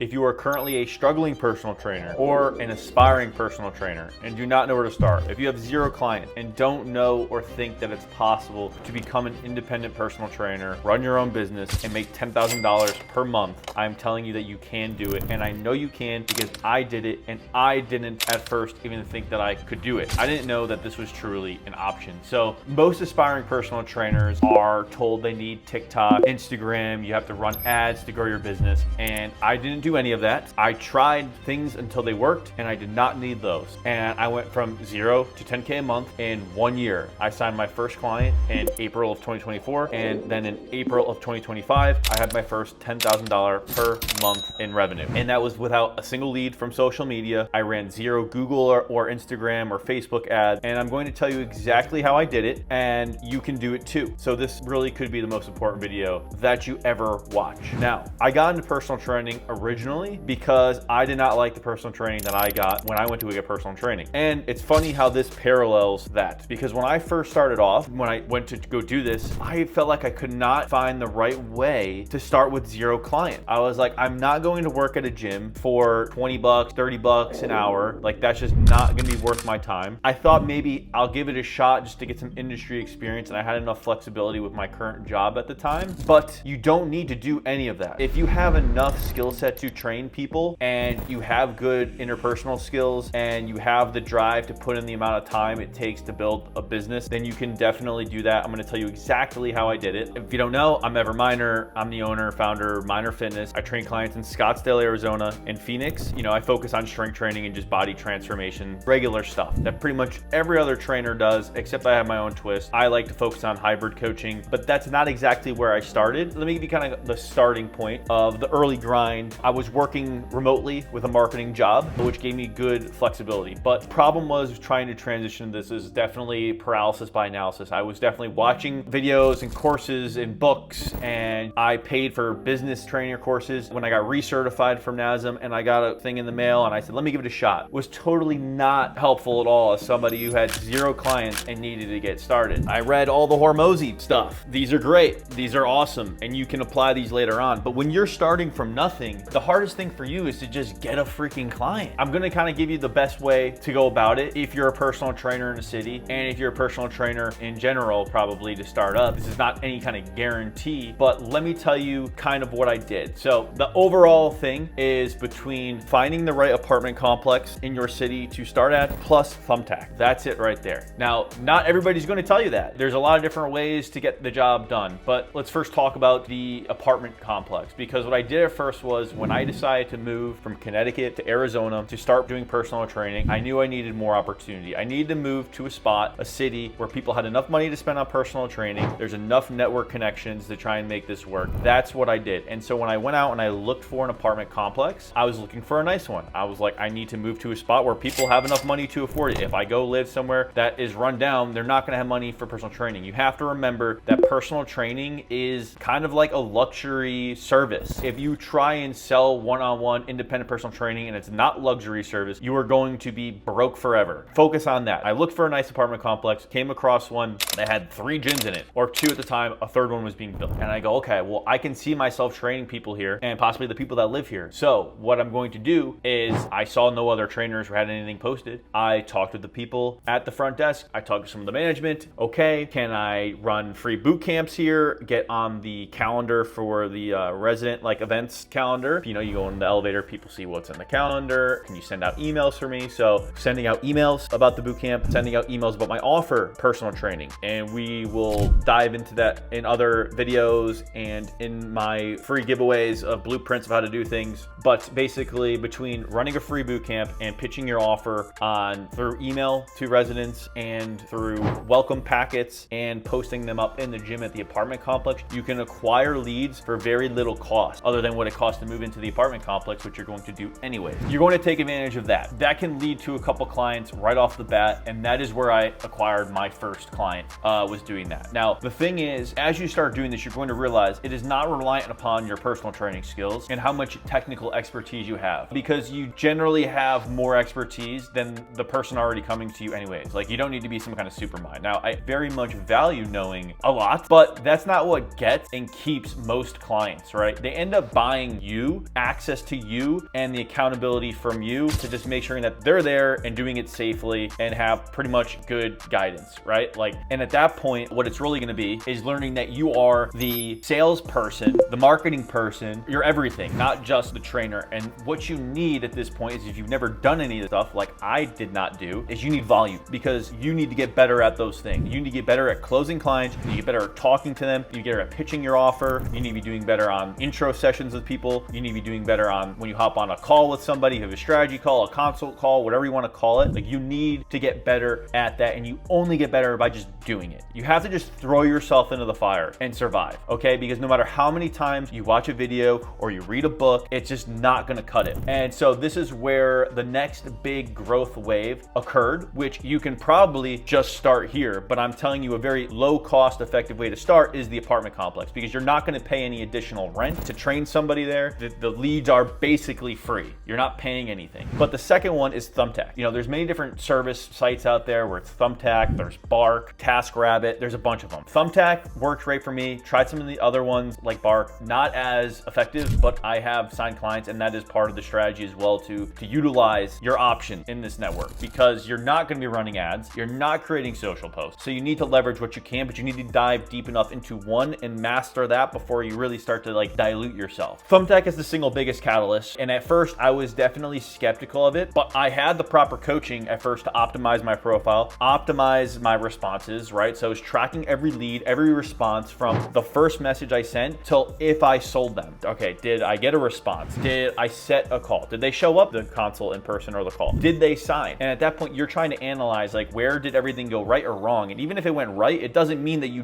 If you are currently a struggling personal trainer or an aspiring personal trainer and do not know where to start, if you have zero clients and don't know or think that it's possible to become an independent personal trainer, run your own business, and make $10,000 per month, I'm telling you that you can do it. And I know you can because I did it, and I didn't at first even think that I could do it. I didn't know that this was truly an option. So most aspiring personal trainers are told they need TikTok, Instagram, you have to run ads to grow your business. And I didn't do any of that. I tried things until they worked, and I did not need those. And I went from 0 to 10K a month in 1 year. I signed my first client in April of 2024, and then in April of 2025, I had my first $10,000 per month in revenue. And that was without a single lead from social media. I ran 0 Google or Instagram or Facebook ads, and I'm going to tell you exactly how I did it, and you can do it too. So this really could be the most important video that you ever watch. Now, I got into personal training originally because I did not like the personal training that I got when I went to get personal training. And it's funny how this parallels that, because when I first started off, when I went to go do this, I felt like I could not find the right way to start with 0 clients. I was like, I'm not going to work at a gym for 20 bucks, 30 bucks an hour. Like, that's just not gonna be worth my time. I thought maybe I'll give it a shot just to get some industry experience, and I had enough flexibility with my current job at the time. But you don't need to do any of that. If you have enough skill set to train people, and you have good interpersonal skills, and you have the drive to put in the amount of time it takes to build a business, then you can definitely do that. I'm going to tell you exactly how I did it. If you don't know, I'm Everett Miner. I'm the owner, founder of Miner Fitness. I train clients in Scottsdale, Arizona, and Phoenix. You know, I focus on strength training and just body transformation, regular stuff that pretty much every other trainer does, except I have my own twist. I like to focus on hybrid coaching, but that's not exactly where I started. Let me give you kind of the starting point of the early grind. I was working remotely with a marketing job, which gave me good flexibility. But problem was trying to transition. This is definitely paralysis by analysis. I was definitely watching videos and courses and books, and I paid for business trainer courses when I got recertified from NASM, and I got a thing in the mail, and I said, let me give it a shot. It was totally not helpful at all as somebody who had 0 clients and needed to get started. I read all the Hormozy stuff. These are great. These are awesome, and you can apply these later on. But when you're starting from nothing, the hardest thing for you is to just get a freaking client. I'm gonna kind of give you the best way to go about it if you're a personal trainer in a city, and if you're a personal trainer in general, probably to start up. This is not any kind of guarantee, but let me tell you kind of what I did. So the overall thing is between finding the right apartment complex in your city to start at, plus Thumbtack. That's it right there. Now, not everybody's gonna tell you that. There's a lot of different ways to get the job done, but let's first talk about the apartment complex, because what I did at first was when I decided to move from Connecticut to Arizona to start doing personal training, I knew I needed more opportunity. I needed to move to a spot, a city where people had enough money to spend on personal training. There's enough network connections to try and make this work. That's what I did. And so when I went out and I looked for an apartment complex, I was looking for a nice one. I was like, I need to move to a spot where people have enough money to afford it. If I go live somewhere that is run down, they're not gonna have money for personal training. You have to remember that personal training is kind of like a luxury service. If you try and sell one-on-one independent personal training and it's not luxury service, you are going to be broke forever. Focus on that. I looked for a nice apartment complex, came across one that had 3 gyms in it, or 2 at the time, a 3rd one was being built. And I go, okay, well, I can see myself training people here and possibly the people that live here. So what I'm going to do is, I saw no other trainers who had anything posted. I talked with the people at the front desk. I talked to some of the management. Okay, can I run free boot camps here? Get on the calendar for the resident events calendar. You know, you go in the elevator, people see what's in the calendar. Can you send out emails for me? So sending out emails about the boot camp, sending out emails about my offer, personal training. And we will dive into that in other videos and in my free giveaways of blueprints of how to do things. But basically, between running a free boot camp and pitching your offer through email to residents and through welcome packets and posting them up in the gym at the apartment complex, you can acquire leads for very little cost, other than what it costs to move into the apartment complex, which you're going to do anyway. You're going to take advantage of that. That can lead to a couple clients right off the bat, and that is where I acquired my first client, was doing that. Now, the thing is, as you start doing this, you're going to realize it is not reliant upon your personal training skills and how much technical expertise you have, because you generally have more expertise than the person already coming to you anyways. Like, you don't need to be some kind of super mind. Now, I very much value knowing a lot, but that's not what gets and keeps most clients, right? They end up buying you access to you and the accountability from you to just make sure that they're there and doing it safely and have pretty much good guidance, right? Like, and at that point, what it's really gonna be is learning that you are the salesperson, the marketing person, you're everything, not just the trainer. And what you need at this point is, if you've never done any of the stuff like I did not do, is you need volume, because you need to get better at those things. You need to get better at closing clients, you need to get better at talking to them, you need to get better at pitching your offer, you need to be doing better on intro sessions with people, you need to be doing better on when you hop on a call with somebody, you have a strategy call, a consult call, whatever you want to call it. Like, you need to get better at that, and you only get better by just doing it. You have to just throw yourself into the fire and survive, okay? Because no matter how many times you watch a video or you read a book, it's just not gonna cut it. And so this is where the next big growth wave occurred, which you can probably just start here, but I'm telling you a very low cost effective way to start is the apartment complex, because you're not gonna pay any additional rent to train somebody there. The leads are basically free. You're not paying anything. But the second one is Thumbtack. You know, there's many different service sites out there where it's Thumbtack, there's Bark, TaskRabbit, there's a bunch of them. Thumbtack worked great for me. Tried some of the other ones like Bark, not as effective, but I have signed clients, and that is part of the strategy as well, to utilize your option in this network, because you're not gonna be running ads, you're not creating social posts. So you need to leverage what you can, but you need to dive deep enough into one and master that before you really start to like dilute yourself. Thumbtack is the single biggest catalyst, and at first I was definitely skeptical of it, but I had the proper coaching at first to optimize my profile, optimize my responses, right? So I was tracking every lead, every response from the first message I sent till if I sold them. Okay, did I get a response? Did I set a call? Did they show up the consult in person or the call? Did they sign? And at that point, you're trying to analyze like, where did everything go right or wrong? And even if it went right, it doesn't mean that you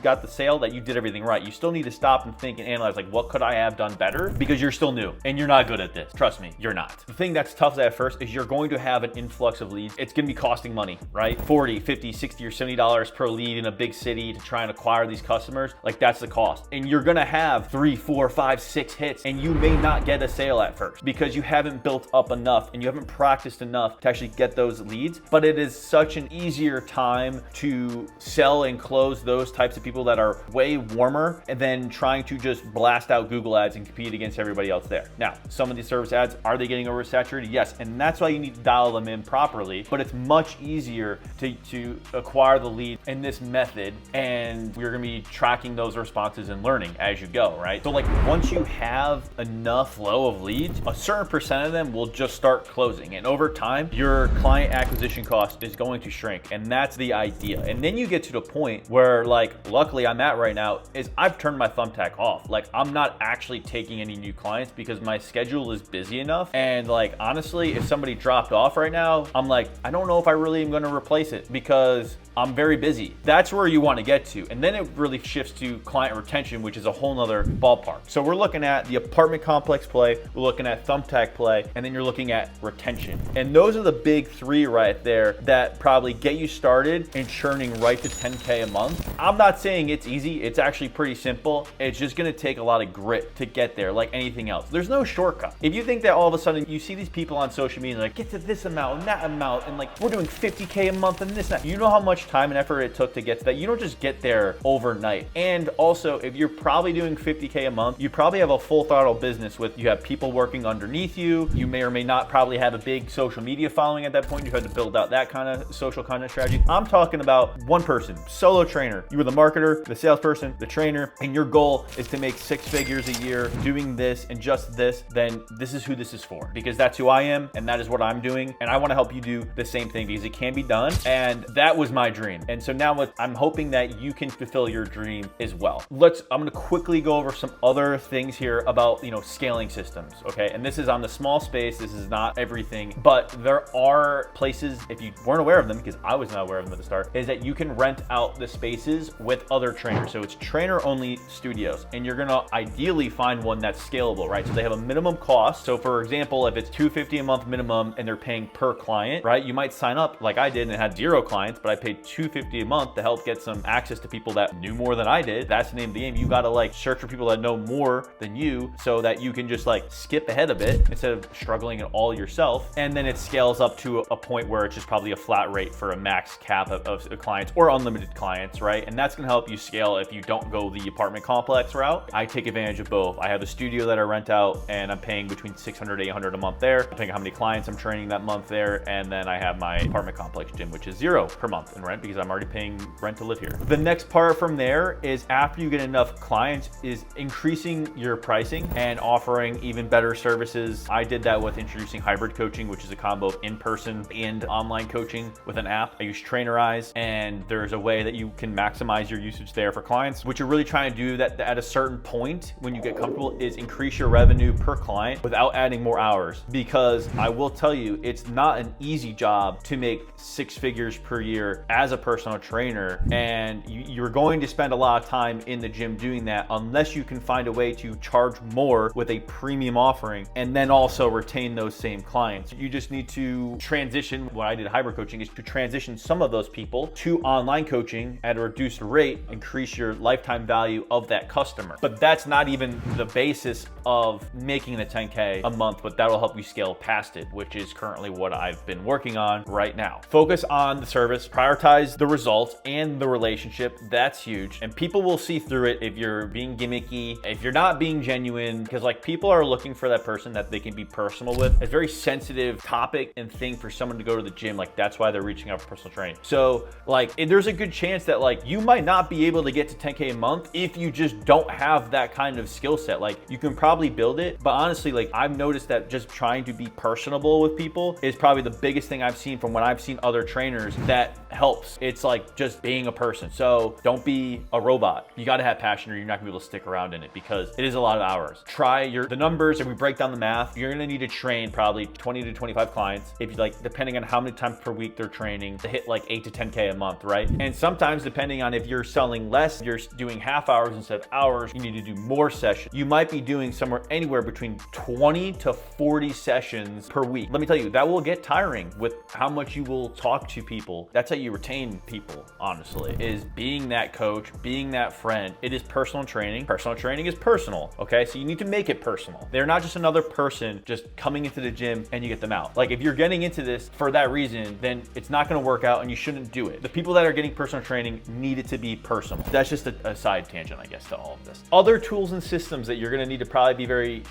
got the sale, that you did everything right. You still need to stop and think and analyze, like, what could I have done better? Because you're still new and you're not good at this. Trust me, you're not. The thing that's tough at first is you're going to have an influx of leads. It's gonna be costing money, right? 40, 50, 60, or $70 per lead in a big city to try and acquire these customers. Like, that's the cost. And you're gonna have 3, 4, 5, 6 hits, and you may not get a sale at first because you haven't built up enough and you haven't practiced enough to actually get those leads. But it is such an easier time to sell and close those types of people that are way warmer than trying to just blast out Google ads and compete against everybody else there. Now, some of these service ads, are they getting oversaturated? Yes, and that's why you need to dial them in properly, but it's much easier to acquire the lead in this method, and we're gonna be tracking those responses and learning as you go, right? So like, once you have enough flow of leads, a certain percent of them will just start closing, and over time, your client acquisition cost is going to shrink, and that's the idea. And then you get to the point where, like, luckily I'm at right now, is I've turned my Thumbtack off. Like, I'm not actually taking any new clients because my schedule is busy enough. And like, honestly, if somebody dropped off right now, I'm like, I don't know if I really am gonna replace it because I'm very busy. That's where you want to get to. And then it really shifts to client retention, which is a whole nother ballpark. So we're looking at the apartment complex play, we're looking at Thumbtack play, and then you're looking at retention. And those are the big three right there that probably get you started and churning right to 10K a month. I'm not saying it's easy. It's actually pretty simple. It's just gonna take a lot of grit to get there, like anything else. There's no shortcut. If you think that all of a sudden you see these people on social media like, get to this amount and that amount, and like, we're doing 50K a month and this and that. You know how much time and effort it took to get to that? You don't just get there overnight. And also, if you're probably doing 50K a month, you probably have a full throttle business with, you have people working underneath you. You may or may not probably have a big social media following at that point. You had to build out that kind of social content strategy. I'm talking about one person, solo trainer. You were the marketer, the salesperson, the trainer, and your goal is to make 6 figures a year doing this and just this. Then this is who this is for, because that's who I am and that is what I'm doing. And I want to help you do the same thing because it can be done. And that was my dream. And so now I'm hoping that you can fulfill your dream as well. I'm going to quickly go over some other things here about, scaling systems. Okay. And this is on the small space. This is not everything, but there are places, if you weren't aware of them, because I was not aware of them at the start, is that you can rent out the spaces with other trainers. So it's trainer only studios, and you're going to ideally find one that's scalable, right? So they have a minimum cost. So for example, if it's $250 a month minimum and they're paying per client, right? You might sign up like I did and had 0 clients, but I paid $250 a month to help get some access to people that knew more than I did. That's the name of the game. You got to like search for people that know more than you so that you can just like skip ahead a bit instead of struggling it all yourself. And then it scales up to a point where it's just probably a flat rate for a max cap of clients or unlimited clients, right? And that's going to help you scale if you don't go the apartment complex route. I take advantage of both. I have a studio that I rent out, and I'm paying between $600 to $800 a month there, depending on how many clients I'm training that month there. And then I have my apartment complex gym, which is $0 per month in rent because I'm already paying rent to live here. The next part from there is, after you get enough clients, is increasing your pricing and offering even better services. I did that with introducing hybrid coaching, which is a combo of in-person and online coaching with an app. I use Trainerize, and there's a way that you can maximize your usage there for clients. What you're really trying to do that at a certain point when you get comfortable is increase your revenue per client without adding more hours, because I will tell you, it's not an easy job to make 6 figures per year as a personal trainer, and you're going to spend a lot of time in the gym doing that unless you can find a way to charge more with a premium offering and then also retain those same clients. You just need to transition. What I did hybrid coaching is to transition some of those people to online coaching at a reduced rate, increase your lifetime value of that customer. But that's not even the basis of making the 10K a month, but that'll help you scale past it, which is currently what I've been working on right now. Focus on the service, prioritize the results and the relationship. That's huge. And people will see through it if you're being gimmicky, if you're not being genuine, because like people are looking for that person that they can be personal with. It's a very sensitive topic and thing for someone to go to the gym. Like that's why they're reaching out for personal training. So like there's a good chance that like you might not be able to get to 10K a month if you just don't have that kind of skill set. Like you can probably build it, but honestly, like I've noticed that just trying to be personable with people is probably the biggest thing I've seen from when I've seen other trainers that helps. It's like just being a person. So don't be a robot. You got to have passion or you're not gonna be able to stick around in it, because it is a lot of hours. Try the numbers. If we break down the math, you're gonna need to train probably 20 to 25 clients, if you like, depending on how many times per week they're training, to hit like 8 to 10K a month, right? And sometimes depending on if you're selling less, you're doing half hours instead of hours, you need to do more sessions. You might be doing somewhere anywhere between 20 to 40 sessions per week. Let me tell you, that will get tiring with how much you will talk to people. That's how you retain people, honestly, is being that coach, being that friend. It is personal training. Personal training is personal, okay? So you need to make it personal. They're not just another person just coming into the gym and you get them out. Like if you're getting into this for that reason, then it's not gonna work out and you shouldn't do it. The people that are getting personal training need it to be personal. That's just a side tangent, I guess, to all of this. Other tools and systems that you're gonna need to probably be very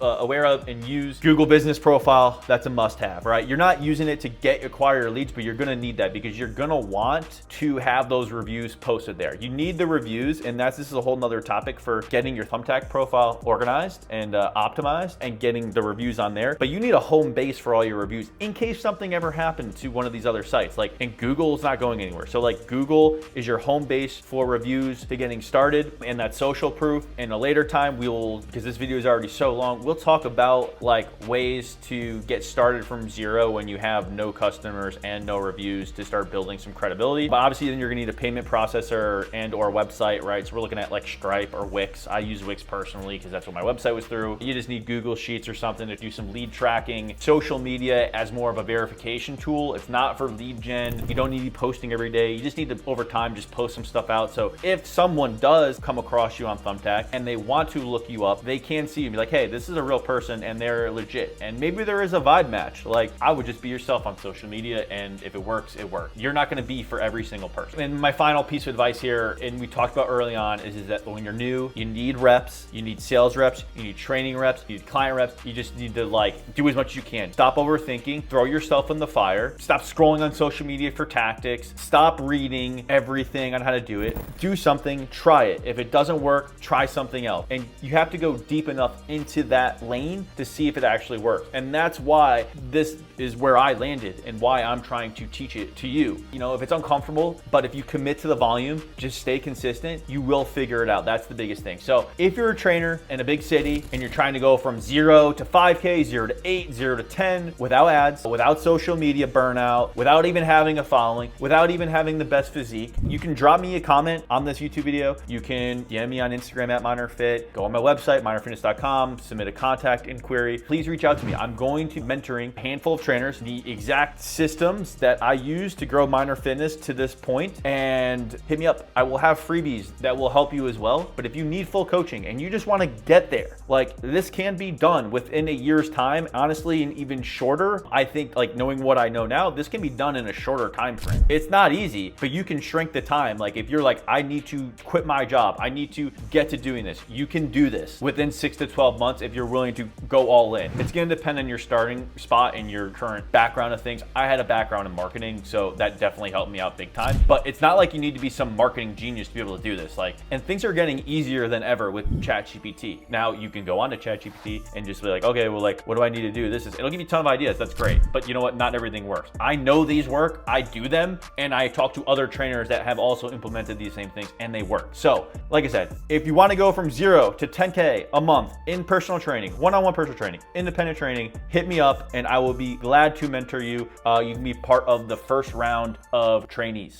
aware of and use. Google Business Profile, that's a must-have, right? You're not using it to acquire leads, but you're gonna need that because you're gonna want to have those reviews posted there. You need the reviews, and this is a whole nother topic for getting your Thumbtack profile organized and optimized and getting the reviews on there. But you need a home base for all your reviews in case something ever happened to one of these other sites. Like, and Google is not going anywhere. So like Google is your home base for reviews to getting started, and that social proof. In a later time, because this video is already so long, we'll talk about like ways to get started from zero when you have no customers and no reviews to start building some credibility. But obviously then you're gonna need a payment processor and or website, right? So we're looking at like Stripe or Wix. I use Wix personally because that's what my website was through. You just need Google Sheets or something to do some lead tracking. Social media as more of a verification tool. It's not for lead gen. You don't need to be posting every day. You just need to, over time, just post some stuff out. So if someone does come across you on Thumbtack and they want to look you up, they can see you and be like, hey, this is a real person and they're legit. And maybe there is a vibe match. Like, I would just be yourself on social media, and if it works, it works. You're not gonna be for every single person. And my final piece of advice here, and we talked about early on, is that when you're new, you need reps, you need sales reps, you need training reps, you need client reps. You just need to like do as much as you can. Stop overthinking, throw yourself in the fire, stop scrolling on social media for tactics, stop reading everything on how to do it. Do something, try it. If it doesn't work, try something else. And you have to go deep enough into that lane to see if it actually works. And that's why this is where I landed and why I'm trying to teach it to you. You know, if it's uncomfortable, but if you commit to the volume, just stay consistent, you will figure it out. That's the biggest thing. So if you're a trainer in a big city and you're trying to go from 0 to 5K, 0 to 8, 0 to 10, without ads, without social media burnout, without even having a following, without even having the best physique, you can drop me a comment on this YouTube video. You can DM me on Instagram at MinerFit, go on my website, minerfitness.com, submit a contact inquiry. Please reach out to me. I'm going to be mentoring a handful of trainers, the exact systems that I use to grow Miner Fitness to this point, and hit me up. I will have freebies that will help you as well. But if you need full coaching and you just want to get there, like, this can be done within a year's time, honestly, and even shorter. I think, like, knowing what I know now, this can be done in a shorter time frame. It's not easy, but you can shrink the time. Like, if you're like, I need to quit my job, I need to get to doing this, you can do this with within 6 to 12 months if you're willing to go all in. It's going to depend on your starting spot and your current background of things. I had a background in marketing, so that definitely helped me out big time. But it's not like you need to be some marketing genius to be able to do this. And things are getting easier than ever with ChatGPT. Now you can go onto ChatGPT and just be like, okay, well, what do I need to do? It'll give you a ton of ideas. That's great. But you know what? Not everything works. I know these work. I do them, and I talk to other trainers that have also implemented these same things, and they work. So, like I said, if you want to go from 0 to 10K a month in personal training, one-on-one personal training, independent training, hit me up, and I will be glad to mentor you. You can be part of the first round of trainees.